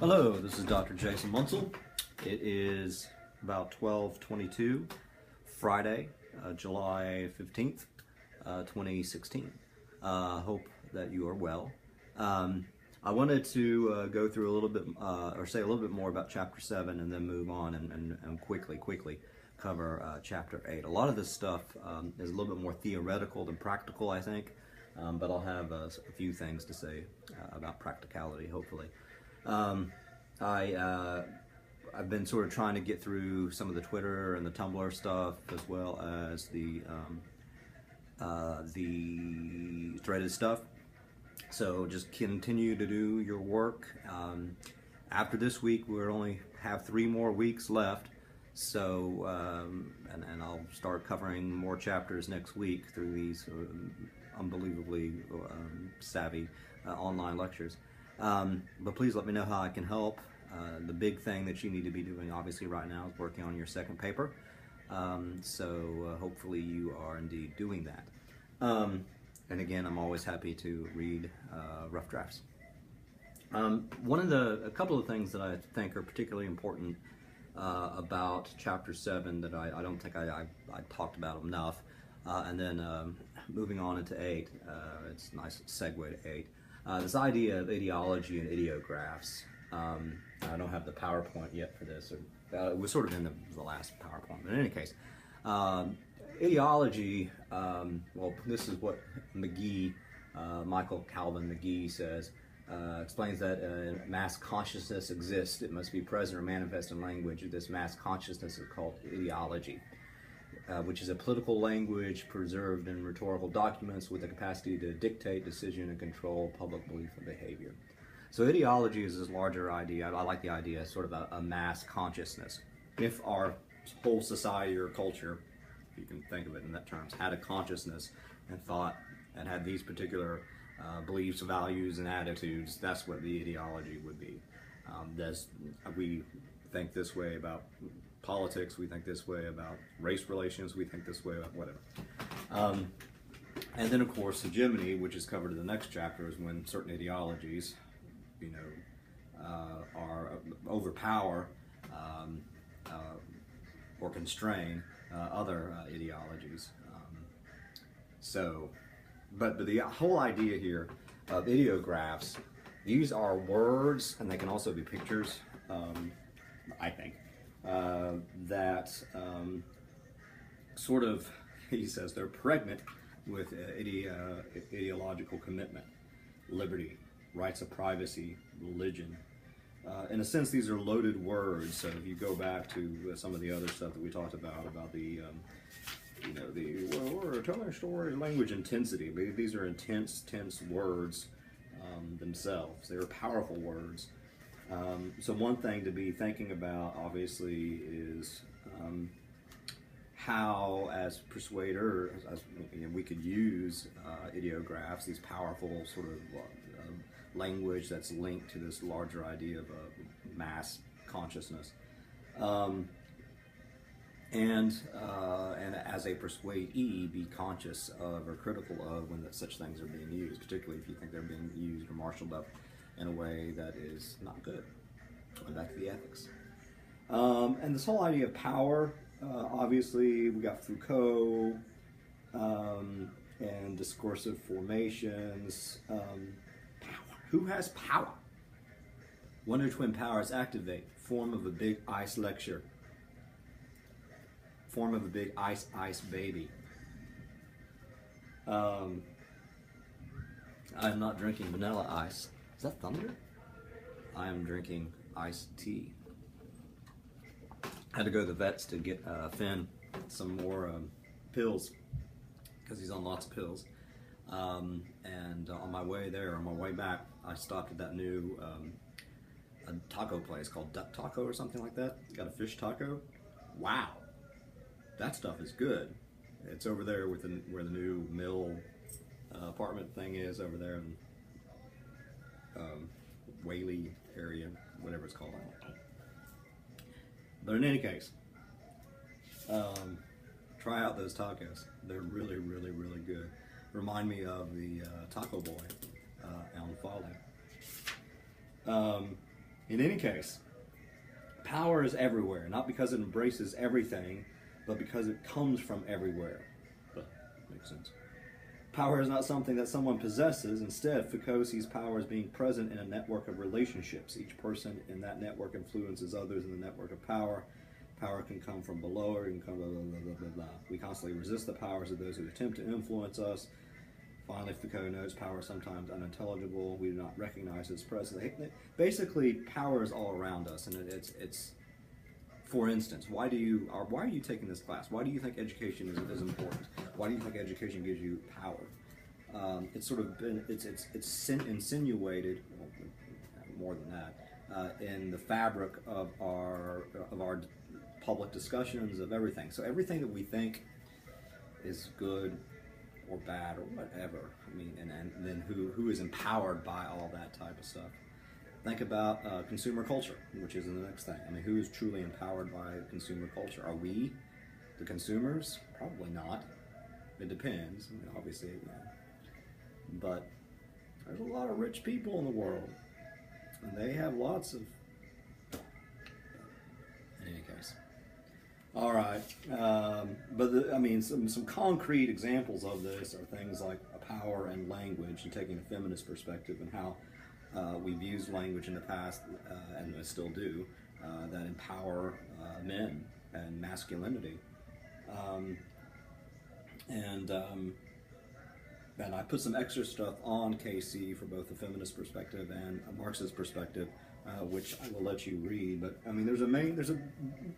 Hello, this is Dr. Jason Munsell. It is about 12:22, Friday, July 15th, 2016. Hope that you are well. I wanted to go through a little bit, or say a little bit more about Chapter 7 and then move on and quickly cover Chapter 8. A lot of this stuff is a little bit more theoretical than practical, I think, but I'll have a few things to say about practicality, hopefully. I've been sort of trying to get through some of the Twitter and the Tumblr stuff, as well as the threaded stuff. So just continue to do your work. After this week, we'll only have 3 more weeks left. So, and I'll start covering more chapters next week through these unbelievably savvy online lectures. But please let me know how I can help. The big thing that you need to be doing obviously right now is working on your second paper. So hopefully you are indeed doing that. And again, I'm always happy to read rough drafts. A couple of things that I think are particularly important about Chapter 7 that I don't think I talked about enough. And then moving on into 8, it's a nice segue to 8. This idea of ideology and ideographs. I don't have the PowerPoint yet for this. It was sort of in the last PowerPoint. But in any case, ideology, well, this is what McGee, Michael Calvin McGee says, explains that mass consciousness exists. It must be present or manifest in language. This mass consciousness is called ideology, which is a political language preserved in rhetorical documents with the capacity to dictate, decision, and control public belief and behavior. So ideology is this larger idea. I like the idea, sort of a mass consciousness. If our whole society or culture, if you can think of it in that terms, had a consciousness and thought and had these particular beliefs, values, and attitudes, that's what the ideology would be. We think this way about politics, we think this way about race relations, we think this way about whatever. And then, of course, hegemony, which is covered in the next chapter, is when certain ideologies, are overpower or constrain other ideologies. But the whole idea here of ideographs, these are words, and they can also be pictures, I think, that sort of, he says, they're pregnant with ideological commitment, liberty, rights of privacy, religion. In a sense, these are loaded words. So if you go back to some of the other stuff that we talked about we're telling a story, language intensity. These are intense, tense words themselves. They're powerful words. So one thing to be thinking about, obviously, is how, as persuaders, we could use ideographs, these powerful sort of language that's linked to this larger idea of a mass consciousness, and as a persuadee, be conscious of or critical of when such things are being used, particularly if you think they're being used or marshaled up in a way that is not good. Going back to the ethics, and this whole idea of power. Obviously, we got Foucault and discursive formations. Who has power? Wonder Twin powers activate. Form of a big ice lecture. Form of a big ice baby. I'm not drinking vanilla ice. Is that thunder? I am drinking iced tea. I had to go to the vets to get Finn some more pills because he's on lots of pills. And on my way back, I stopped at that new a taco place called Duck Taco or something like that. Got a fish taco. Wow, that stuff is good. It's over there where the new mill apartment thing is over there in Whaley area, whatever it's called. But in any case, try out those tacos. They're really, really, really good. Remind me of the Taco Boy on Folly. In any case, power is everywhere, not because it embraces everything, but because it comes from everywhere. That makes sense. Power is not something that someone possesses. Instead, Foucault sees power as being present in a network of relationships. Each person in that network influences others in the network of power. Power can come from below or it can come blah, blah, blah, blah, blah, blah. We constantly resist the powers of those who attempt to influence us. Finally, Foucault notes power is sometimes unintelligible. We do not recognize its presence. Basically, power is all around us, and it's. For instance, why are you taking this class? Why do you think education is important? Why do you think education gives you power? It's sort of been it's insinuated, well, more than that, in the fabric of our public discussions of everything. So everything that we think is good or bad or whatever. I mean, and then who is empowered by all that type of stuff. Think about consumer culture, which is the next thing. I mean, who is truly empowered by consumer culture? Are we, the consumers? Probably not. It depends. I mean, obviously, but there's a lot of rich people in the world, and they have lots of. In any case, all right. But I mean, some concrete examples of this are things like power and language, and taking a feminist perspective and how. We've used language in the past, and we still do, that empower men and masculinity. And I put some extra stuff on KC for both a feminist perspective and a Marxist perspective, which I will let you read. But I mean, there's a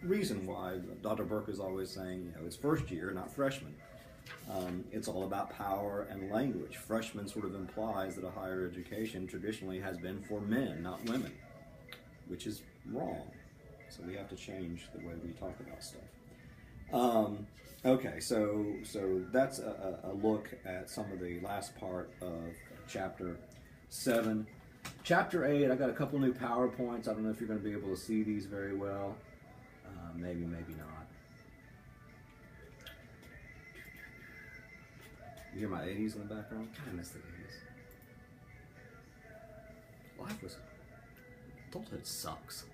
reason why Dr. Burke is always saying, it's first year, not freshman. It's all about power and language. Freshman sort of implies that a higher education traditionally has been for men, not women, which is wrong. So we have to change the way we talk about stuff. Okay, so that's a look at some of the last part of Chapter 7. Chapter 8, I got a couple new PowerPoints. I don't know if you're going to be able to see these very well. Maybe not. You hear my 80s in the background? God, I miss the 80s. Adulthood sucks.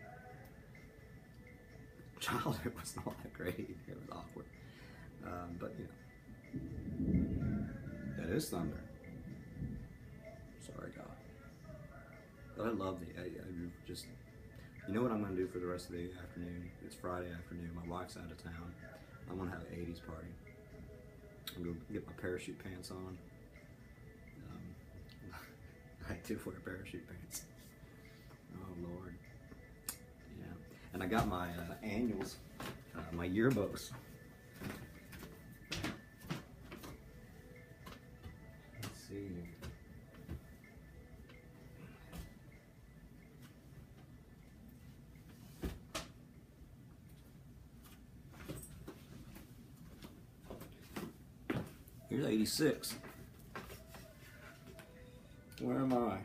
Childhood was not that great. It was awkward. But, that is thunder. Sorry, God. But I love you know what I'm going to do for the rest of the afternoon? It's Friday afternoon. My wife's out of town. I'm going to have an 80s party. I'm going to get my parachute pants on. I did wear parachute pants. Oh, Lord. Yeah. And I got my annuals, my yearbooks. Let's see. Here's 86. Where am I?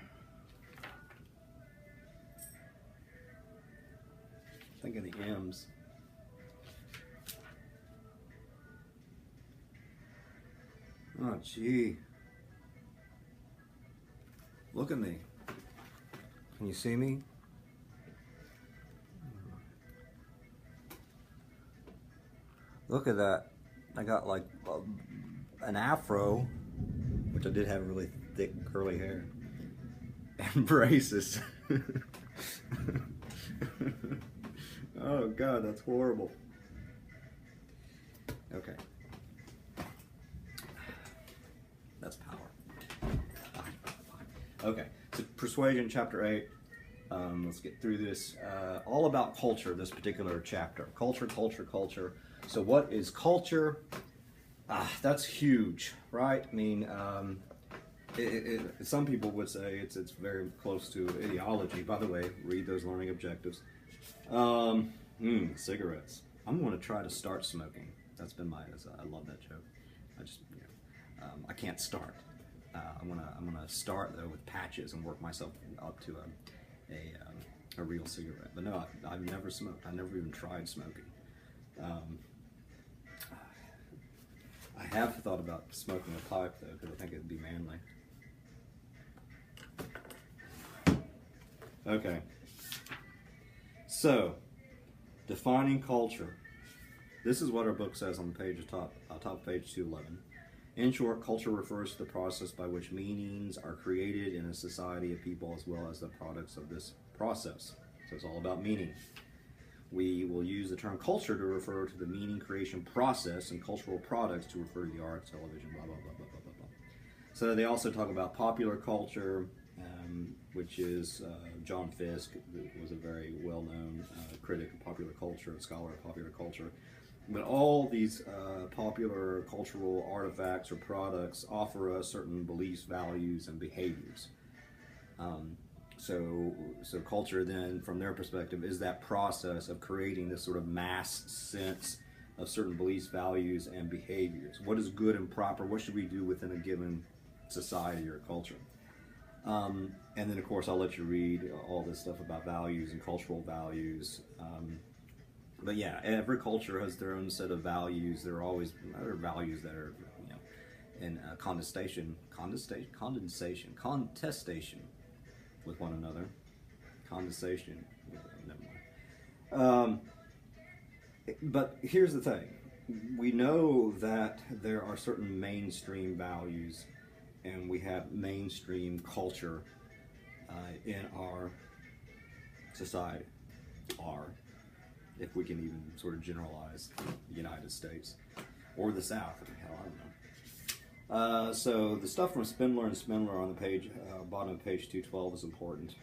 Thinking the M's. Oh, gee. Look at me. Can you see me? Look at that. I got like an afro, which I did have really thick curly hair, and braces. Oh God, that's horrible. Okay. That's power. Okay, so Persuasion, Chapter 8. Let's get through this. All about culture, this particular chapter. Culture, culture, culture. So what is culture? That's huge, right? I mean, some people would say it's very close to ideology. By the way, read those learning objectives. Cigarettes. I'm going to try to start smoking. That's been I love that joke. I can't start. I'm gonna start though with patches and work myself up to a real cigarette. But no, I've never smoked. I never even tried smoking. I have thought about smoking a pipe though, because I think it'd be manly. Okay. So, defining culture. This is what our book says on the page top of page 211. In short, culture refers to the process by which meanings are created in a society of people as well as the products of this process. So it's all about meaning. We will use the term culture to refer to the meaning creation process, and cultural products to refer to the arts, television, blah, blah, blah, blah, blah, blah, blah. So they also talk about popular culture, which is John Fiske, who was a very well-known critic of popular culture, a scholar of popular culture. But all these popular cultural artifacts or products offer us certain beliefs, values, and behaviors. So culture then, from their perspective, is that process of creating this sort of mass sense of certain beliefs, values, and behaviors. What is good and proper? What should we do within a given society or culture? And then, of course, I'll let you read all this stuff about values and cultural values. But yeah, every culture has their own set of values. There are always other values that are, in contestation with one another. Condensation. Never mind. But here's the thing. We know that there are certain mainstream values, and we have mainstream culture in our society. If we can even sort of generalize the United States or the South, hell, I don't know. So the stuff from Spindler and Spindler on the page, bottom of page 212 is important.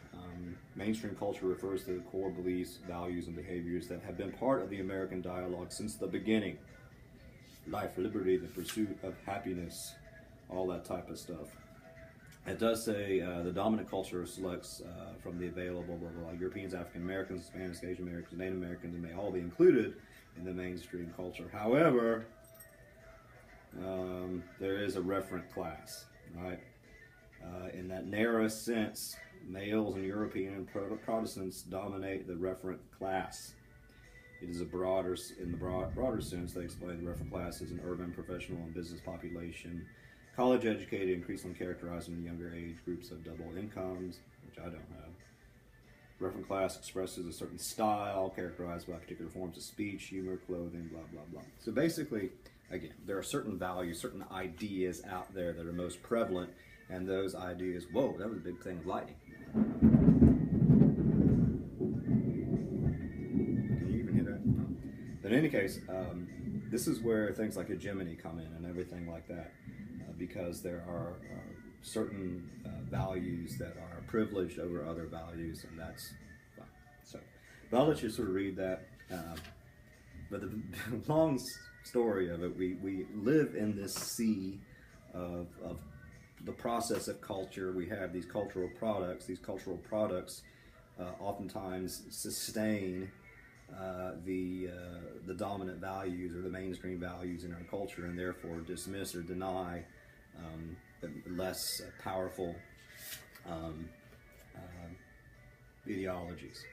Mainstream culture refers to the core beliefs, values, and behaviors that have been part of the American dialogue since the beginning. Life, liberty, the pursuit of happiness, all that type of stuff. It does say the dominant culture selects from the available blah, blah, blah. Europeans, African Americans, Hispanics, Asian Americans, Native Americans, and may all be included in the mainstream culture. However, there is a referent class, right? In that narrowest sense, males and European Protestants dominate the referent class. It is in the broader sense. They explain the referent class as an urban, professional, and business population. College educated, increasingly characterized in younger age groups of double incomes, which I don't have. Referent class expresses a certain style, characterized by particular forms of speech, humor, clothing, blah, blah, blah. So basically, again, there are certain values, certain ideas out there that are most prevalent, and those ideas, whoa, that was a big thing of lightning. Can you even hear that? No. But in any case, this is where things like hegemony come in and everything like that. Because there are certain values that are privileged over other values, and that's fine. So, but I'll let you sort of read that. But the long story of it, we live in this sea of the process of culture. We have these cultural products. These cultural products oftentimes sustain the dominant values or the mainstream values in our culture, and therefore dismiss or deny less powerful ideologies.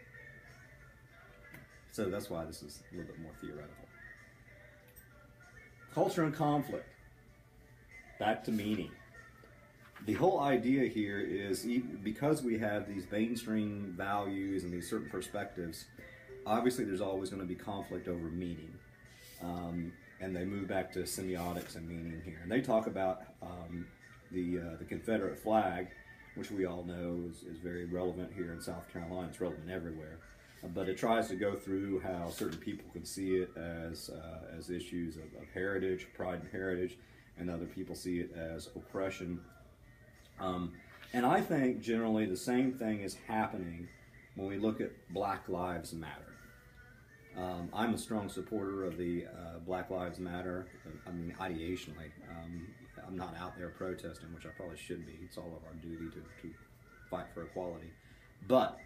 So that's why this is a little bit more theoretical. Culture and conflict. Back to meaning. The whole idea here is, because we have these mainstream values and these certain perspectives, obviously there's always going to be conflict over meaning. And they move back to semiotics and meaning here. And they talk about the Confederate flag, which we all know is very relevant here in South Carolina. It's relevant everywhere. But it tries to go through how certain people can see it as issues of heritage, pride and heritage, and other people see it as oppression. And I think generally the same thing is happening when we look at Black Lives Matter. I'm a strong supporter of the Black Lives Matter. I mean, ideationally. I'm not out there protesting, which I probably should be. It's all of our duty to fight for equality. But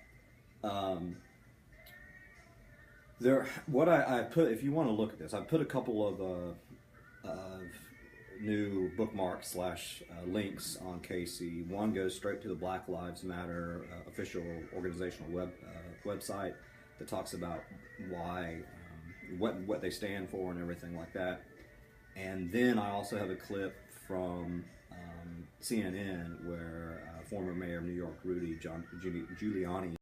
what I put, if you want to look at this, I put a couple of new bookmarks / links on KC. One goes straight to the Black Lives Matter official organizational website that talks about why, what they stand for and everything like that. And then I also have a clip from CNN where former Mayor of New York, Giuliani,